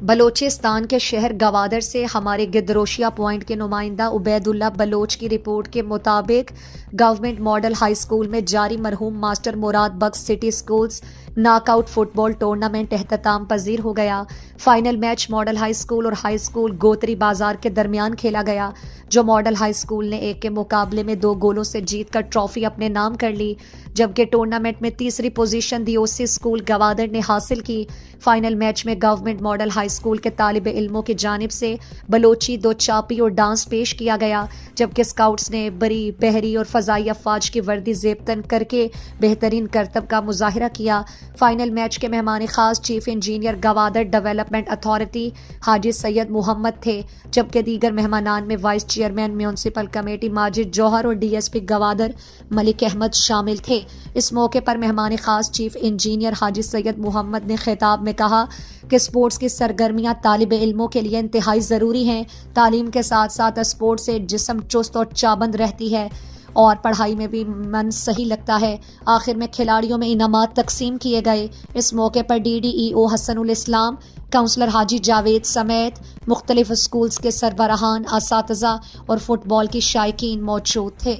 بلوچستان کے شہر گوادر سے ہمارے گدروشیہ پوائنٹ کے نمائندہ عبید اللہ بلوچ کی رپورٹ کے مطابق گورنمنٹ ماڈل ہائی اسکول میں جاری مرحوم master Murad Bakhsh city schools knock out football tournament اختتام پذیر ہو گیا۔ Final match model high school اور ہائی اسکول گوتری بازار کے درمیان کھیلا گیا، جو ماڈل ہائی اسکول نے 1 کے مقابلے میں 2 گولوں سے جیت کر ٹرافی اپنے نام کر لی، جبکہ ٹورنامنٹ میں تیسری پوزیشن دی او سی اسکول گوادر نے حاصل کی۔ فائنل میچ میں گورنمنٹ ماڈل ہائی اسکول کے طالب علموں کی جانب سے بلوچی، 2 چاپی اور ڈانس پیش کیا گیا، جبکہ اسکاؤٹس نے بری، بحری اور فضائی افواج کی وردی زیبتن کر کے بہترین کرتب کا مظاہرہ کیا۔ فائنل میچ کے مہمان خاص chief engineer Gwadar development authority Haji Syed Muhammad تھے، جبکہ دیگر مہمانان میں vice chairman municipal committee Majid Johar اور D S P Gwadar Malik Ahmed شامل تھے۔ اس موقع پر مہمان خاص چیف انجینئر حاجی سید محمد نے خطاب میں کہا کہ اسپورٹس کی سرگرمیاں طالب علموں کے لیے انتہائی ضروری ہیں۔ تعلیم کے ساتھ ساتھ اسپورٹس سے جسم چست اور چابند رہتی ہے اور پڑھائی میں بھی من صحیح لگتا ہے۔ آخر میں کھلاڑیوں میں انعامات تقسیم کیے گئے۔ اس موقع پر ڈی ڈی ای او حسن الاسلام، کونسلر حاجی جاوید سمیت مختلف اسکولز کے سربراہان، اساتذہ اور فٹ بال کی شائقین موجود تھے۔